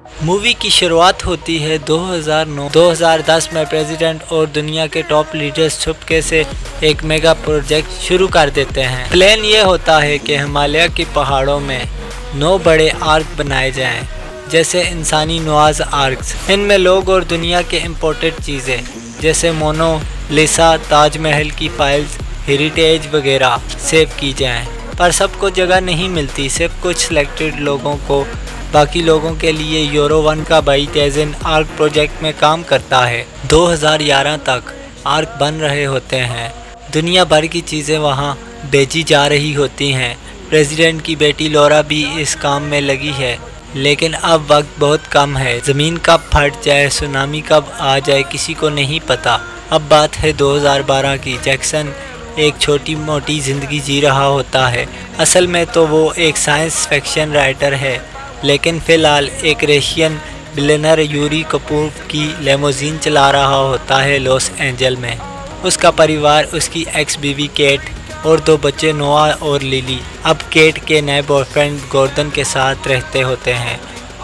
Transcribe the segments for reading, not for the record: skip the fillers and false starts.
Movie की शुरुआत होती है 2009-2010 में। प्रेसिडेंट और दुनिया के टॉप लीडर्स चुपके से एक मेगा प्रोजेक्ट शुरू कर देते हैं। प्लान ये होता है कि हिमालय की पहाड़ों में 9 बड़े आर्क बनाए जाएं, जैसे इंसानी नवाज आर्क्स। इनमें लोग और दुनिया के इम्पोर्टेड चीज़ें जैसे मोनालिसा, ताजमहल की फाइल्स, हेरिटेज वगैरह सेव की जाएं। पर सबको जगह नहीं मिलती, सिर्फ कुछ सिलेक्टेड लोगों को। बाकी लोगों के लिए यूरो 1 का भाई तेजिन आर्क प्रोजेक्ट में काम करता है। 2011 तक आर्क बन रहे होते हैं। दुनिया भर की चीज़ें वहां भेजी जा रही होती हैं। प्रेसिडेंट की बेटी लॉरा भी इस काम में लगी है, लेकिन अब वक्त बहुत कम है। ज़मीन कब फट जाए, सुनामी कब आ जाए, किसी को नहीं पता। अब बात है 2012 की। जैक्सन एक छोटी मोटी ज़िंदगी जी रहा होता है। असल में तो वो एक साइंस फिक्शन राइटर है, लेकिन फ़िलहाल एक रशियन बिलियनर यूरी कपूर की लेमोजीन चला रहा होता है लॉस एंजल में। उसका परिवार उसकी एक्स बीवी केट और 2 बच्चे नोआ और लिली अब केट के नए बॉयफ्रेंड गॉर्डन के साथ रहते होते हैं,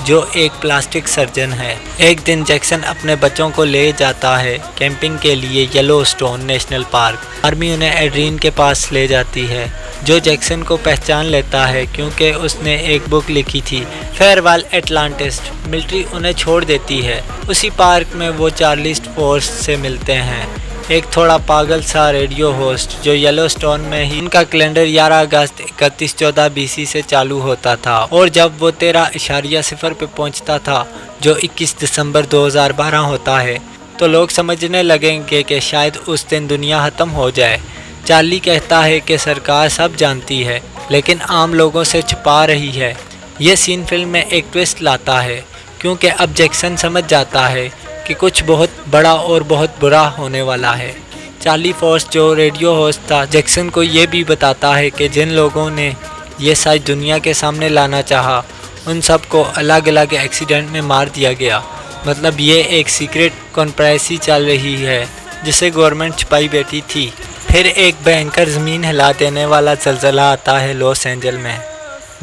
जो एक प्लास्टिक सर्जन है। एक दिन जैक्सन अपने बच्चों को ले जाता है कैंपिंग के लिए येलोस्टोन नेशनल पार्क। आर्मी उन्हें एड्रीन के पास ले जाती है, जो जैक्सन को पहचान लेता है क्योंकि उसने एक बुक लिखी थी, फेयरवेल एटलांटिस। मिलिट्री उन्हें छोड़ देती है। उसी पार्क में वो चार्लिस्ट फोर्स से मिलते हैं, एक थोड़ा पागल सा रेडियो होस्ट जो येलोस्टोन में ही। उनका कैलेंडर 11 अगस्त 3114 BC से चालू होता था, और जब वो 13.0 पे पहुंचता था, जो 21 दिसंबर 2012 होता है, तो लोग समझने लगेंगे कि शायद उस दिन दुनिया ख़त्म हो जाए। चार्ली कहता है कि सरकार सब जानती है, लेकिन आम लोगों से छुपा रही है। ये सीन फिल्म में एक ट्विस्ट लाता है, क्योंकि अब जैक्सन समझ जाता है कि कुछ बहुत बड़ा और बहुत बुरा होने वाला है। चार्ली फोर्स जो रेडियो होस्ट था, जैक्सन को ये भी बताता है कि जिन लोगों ने ये सच दुनिया के सामने लाना चाहा, उन सब को अलग अलग एक्सीडेंट में मार दिया गया। मतलब ये एक सीक्रेट कॉन्स्पिरेसी चल रही है जिसे गवर्नमेंट छुपाई बैठी थी। फिर एक भयंकर ज़मीन हिला देने वाला ज़लज़ला आता है लॉस एंजल में।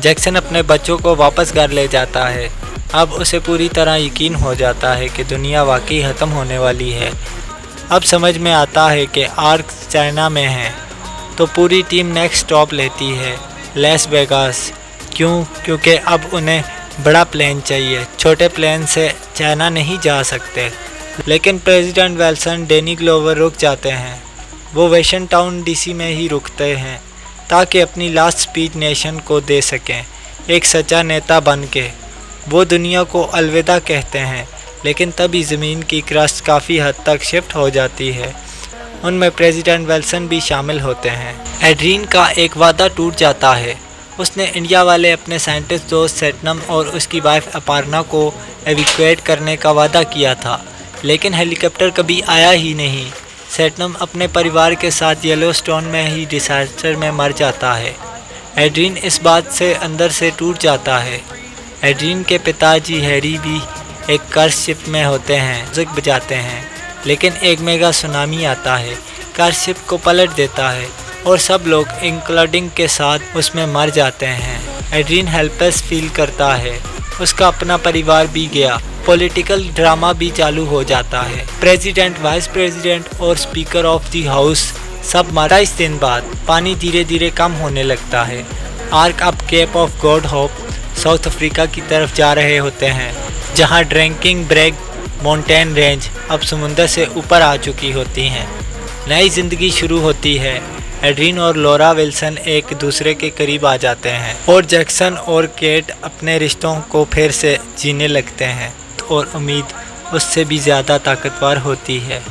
जैक्सन अपने बच्चों को वापस घर ले जाता है। अब उसे पूरी तरह यकीन हो जाता है कि दुनिया वाकई ख़त्म होने वाली है। अब समझ में आता है कि आर्क चाइना में है, तो पूरी टीम नेक्स्ट स्टॉप लेती है लास वेगास। क्योंकि अब उन्हें बड़ा प्लेन चाहिए। छोटे प्लेन से चाइना नहीं जा सकते। लेकिन प्रेसिडेंट विल्सन, डैनी ग्लोवर रुक जाते हैं। वो वाशिंगटन DC में ही रुकते हैं ताकि अपनी लास्ट स्पीच नेशन को दे सकें, एक सच्चा नेता बन के। वो दुनिया को अलविदा कहते हैं, लेकिन तभी ज़मीन की क्रस्ट काफ़ी हद तक शिफ्ट हो जाती है। उनमें प्रेसिडेंट विल्सन भी शामिल होते हैं। एड्रीन का एक वादा टूट जाता है। उसने इंडिया वाले अपने साइंटिस्ट दोस्त सेटनम और उसकी वाइफ अपार्ना को एविक्यूएट करने का वादा किया था, लेकिन हेलीकॉप्टर कभी आया ही नहीं। सेटनम अपने परिवार के साथ येलोस्टोन में ही डिसास्टर में मर जाता है। एड्रीन इस बात से अंदर से टूट जाता है। एड्रीन के पिताजी हैरी भी एक कर्स शिप में होते हैं, म्यूजिक बजाते हैं, लेकिन एक मेगा सुनामी आता है, कर्स शिप को पलट देता है और सब लोग इंक्लूडिंग के साथ उसमें मर जाते हैं। एड्रीन हेल्पलेस फील करता है, उसका अपना परिवार भी गया। पॉलिटिकल ड्रामा भी चालू हो जाता है। प्रेसिडेंट, वाइस प्रेसिडेंट और स्पीकर ऑफ द हाउस सब 22 दिन बाद पानी धीरे धीरे कम होने लगता है। आर्क अब Cape of Good Hope South Africa की तरफ जा रहे होते हैं, जहां ड्रैंकिंग ब्रेक माउंटेन रेंज अब समुंदर से ऊपर आ चुकी होती हैं। नई ज़िंदगी शुरू होती है। एड्रीन और लॉरा विल्सन एक दूसरे के करीब आ जाते हैं, और जैक्सन और केट अपने रिश्तों को फिर से जीने लगते हैं, और उम्मीद उससे भी ज़्यादा ताकतवर होती है।